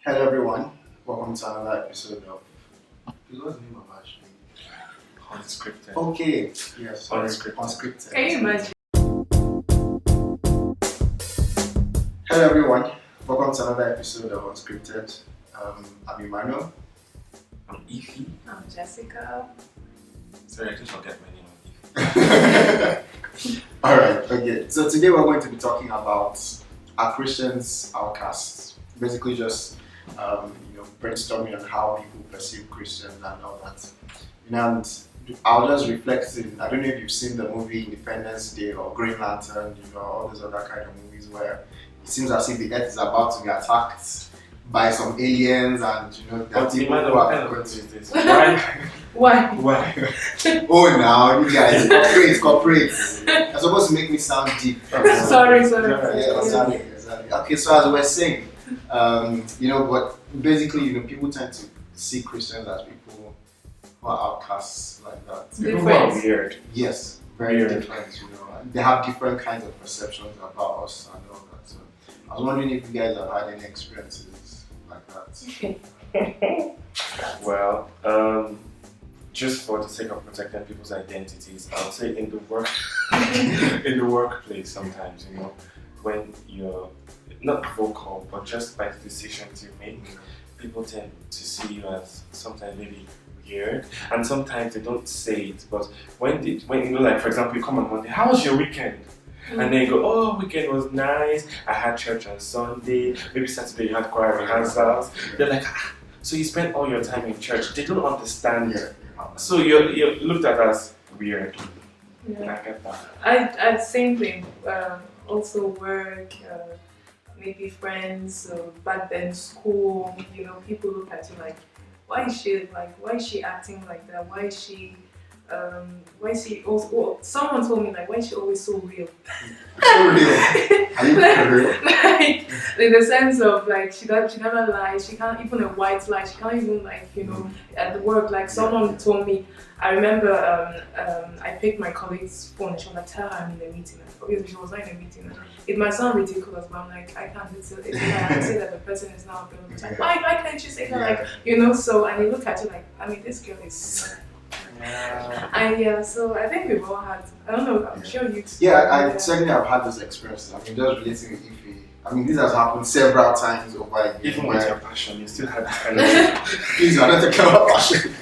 Hello everyone, welcome to another episode of what's the name of our show? Unscripted. Okay, yes, sorry, Unscripted. unscripted. Can you imagine? Hello everyone, welcome to another episode of Unscripted. I'm Emmanuel. I'm Ify. I'm Jessica. Sorry, I didn't forget my name. Alright, okay. So today we're going to be talking about are Christians outcasts? Basically just brainstorming on how people perceive Christians and all that. And I'll just reflect in, I don't know if you've seen the movie Independence Day or Green Lantern, all those other kind of movies where it seems as if the earth is about to be attacked by some aliens and there are people who are going to this? Why? Why? oh now you guys corporate. You're supposed to make me sound deep. Sorry. Yeah, exactly. Okay, so as we're saying, but basically, people tend to see Christians as people who are outcasts like that. People who are weird. Yes, very Weird. different. They have different kinds of perceptions about us and all that. So I was wondering if you guys have had any experiences like that. Well, just for the sake of protecting people's identities, I would say in the workplace sometimes, when you're not vocal, but just by the decisions you make, people tend to see you as sometimes maybe weird, and sometimes they don't say it. But when like for example, you come on Monday, how was your weekend? And then you go, oh, weekend was nice. I had church on Sunday. Maybe Saturday you had choir rehearsals. They're like, so you spent all your time in church. They don't understand you. So you're looked at as weird. Yeah. I get that. I same thing. Also work, maybe friends, back then school. People look at you like, why is she acting like that? Why is she also? Well, someone told me like, why is she always so real? So real. Are you real? Like in the sense of like she never lies. She can't even a white lie. She can't even at the work. Like someone told me. I remember I picked my colleague's phone and she was like, tell her I'm in a meeting. And obviously she was not in a meeting. It might sound ridiculous, but I'm like, I can't. It's I can say that the person is not available. It's like, why can't you say that? So and they look at you like, I mean, this girl is. And so I think we've all had. I don't know. I'm sure you. Yeah, I certainly have had those experiences. I mean, just relating with Ify. I mean, this has happened several times over a year. Even with your passion, you still had this kind of. Please, I don't take care of passion.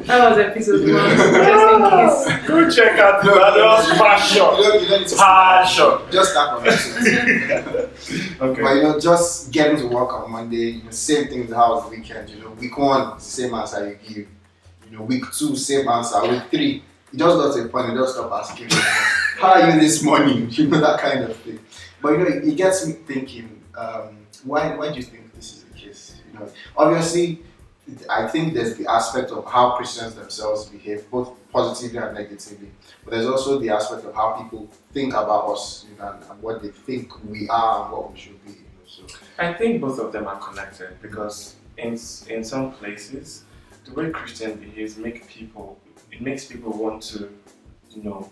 That was episode 1. Just in case. Go check out the other passion. You don't need to Passion. just start from episode 2. Okay. But just getting to work on Monday, same thing as how was the weekend. Week 1, same answer you give. Week 2, same answer. Week 3, you just got to a point and just stop asking. How are you this morning? That kind of thing. But it gets me thinking. Why do you think this is the case? Obviously, I think there's the aspect of how Christians themselves behave, both positively and negatively. But there's also the aspect of how people think about us, and what they think we are and what we should be. So I think both of them are connected because in some places, the way Christian behaves makes people want to know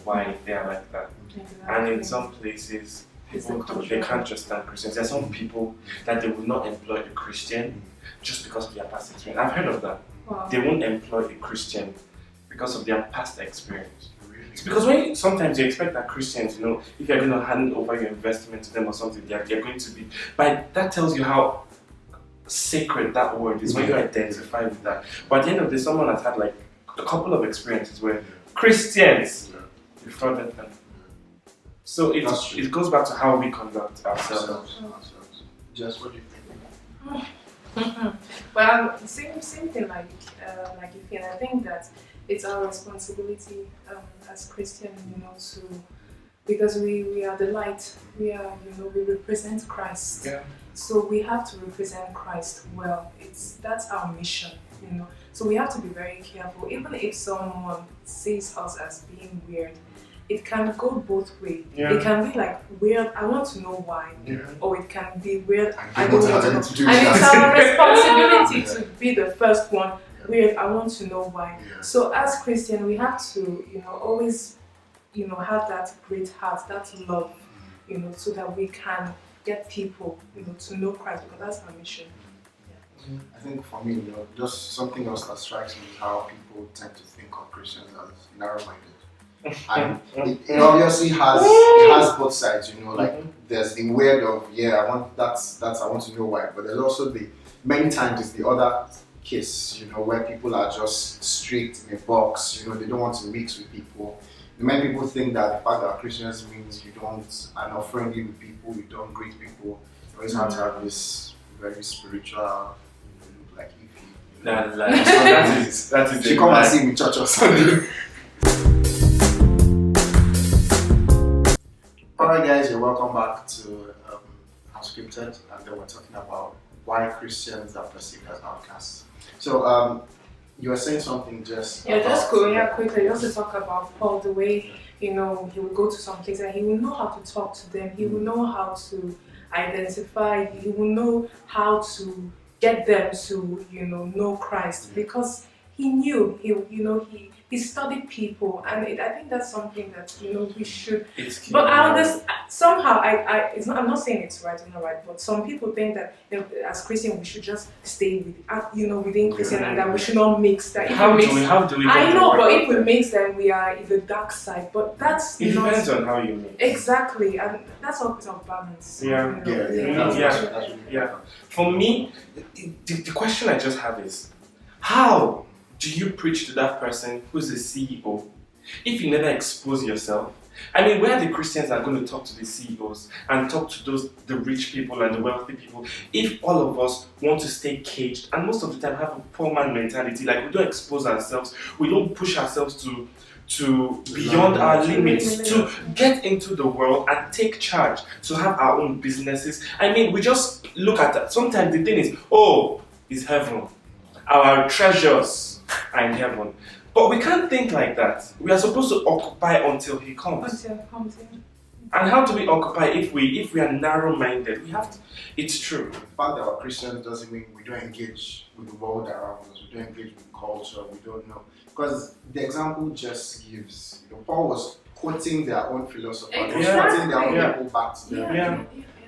why they are like that. Exactly. And in some places, people they can't just stand Christians. There are some people that they will not employ a Christian just because of their past experience. I've heard of that. Wow. They won't employ a Christian because of their past experience. It's because sometimes you expect that Christians, if you're going to hand over your investment to them or something, they're going to be. But that tells you how sacred that word is when you identify with that. But at the end of the day, someone has had like a couple of experiences where Christians defrauded them. So it goes back to how we conduct ourselves. Just what do you think? Well, same thing like Ify, and I think that it's our responsibility as Christians, because we are the light. We are, we represent Christ. Yeah. So we have to represent Christ well. That's our mission, So we have to be very careful. Even if someone sees us as being weird, it can go both ways. Yeah. It can be like weird, I want to know why. Yeah. Or it can be weird, I I don't want to know. to do And it's that. our responsibility to be the first one. Weird, I want to know why. Yeah. So as Christian, we have to, always, have that great heart, that love, so that we can get people, to know Christ, because that's our mission. I think for me, just something else that strikes me is how people tend to think of Christians as narrow-minded. And it obviously has both sides, like there's the weird of I want that's I want to know why, but there's also the many times it's the other case, where people are just strict in a box, they don't want to mix with people. Many people think that the fact that Christians means you are not friendly with people, you don't greet people. You always have to have this very spiritual, like Ify. That is. She come and see me in church or something. Alright guys, you're welcome back to Unscripted, and then we're talking about why Christians are perceived as outcasts. So you were saying something, Jess. Yeah, just go quickly. Just to talk about Paul, the way he will go to some places and he will know how to talk to them. He will know how to identify. He will know how to get them to know Christ, because he knew he studied people, and I think that's something that we should. But somehow I'm not saying it's right or not right, but some people think that as Christian we should just stay within Christian, and that we should not mix that. How do we? I know, but if we mix, then we are in the dark side. But that's it depends on how you mix. Exactly, and that's all about balance. Yeah. For me, the question I just have is, how do you preach to that person who's a CEO if you never expose yourself? I mean, where the Christians are going to talk to the CEOs and talk to the rich people and the wealthy people, if all of us want to stay caged and most of the time have a poor man mentality, like we don't expose ourselves, we don't push ourselves to beyond our limits, to get into the world and take charge, to have our own businesses. I mean, we just look at that. Sometimes the thing is, it's heaven. Our treasures are in heaven. But we can't think like that. We are supposed to occupy until he comes. And how do we occupy if we are narrow-minded? We have to. It's true. The fact that we're Christians doesn't mean we don't engage with the world around us. We don't engage with culture. We don't know. Because the example Jess gives, Paul was quoting their own philosophy. He was quoting their own people back to them.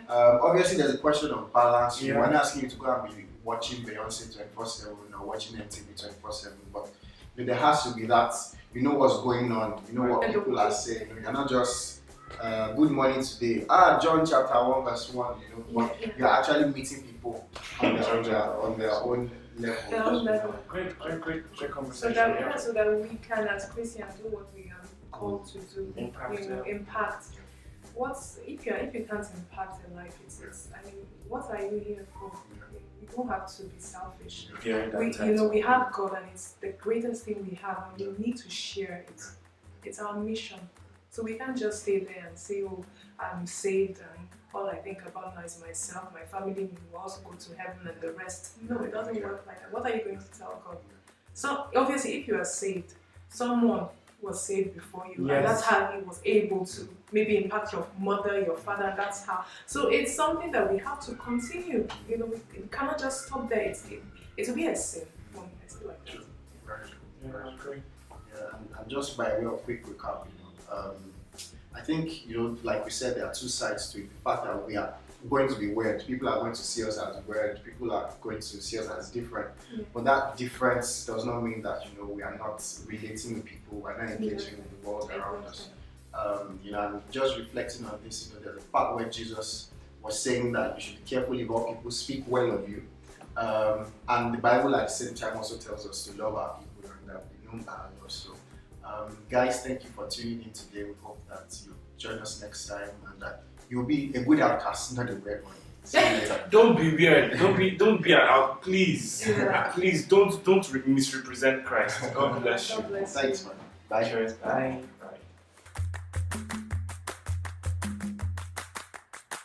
Obviously, there's a question of balance. We're not asking you to go and be watching Beyonce 24/7 or watching MTV 24/7, but there has to be that, what's going on, what people are saying. You're not just good morning today. John chapter 1 verse 1. But you're actually meeting people on their own level. Great conversation. So that we can, as Christians, do what we are called to do. Impact. If you can't impact a life, what are you here for? You don't have to be selfish. We have God, and it's the greatest thing we have, and we need to share it. It's our mission. So we can't just stay there and say, I'm saved, and all I think about now is myself, my family will also go to heaven, and the rest. No, it doesn't work like that. What are you going to tell God? So obviously, if you are saved, someone was saved before you, and that's how he was able to maybe impact your mother, your father. That's how. So it's something that we have to continue. We cannot just stop there. It will be a sin. I still like that. And just by way of quick recap, I think like we said, there are two sides to it. The fact that we are going to be weird. People are going to see us as weird. People are going to see us as different. But that difference does not mean that we are not relating with people. We're not engaging with the world around us. And just reflecting on this, there's a part where Jesus was saying that you should be careful if all people speak well of you. And the Bible at the same time also tells us to love our people and that we know that also. Guys, thank you for tuning in today. We hope that you join us next time and that you'll be a good outcast, not a weird one. See you later. Don't be weird. Don't be an out. Please, please don't misrepresent Christ. God bless you. Thanks, man. Bye. Cheers. Bye.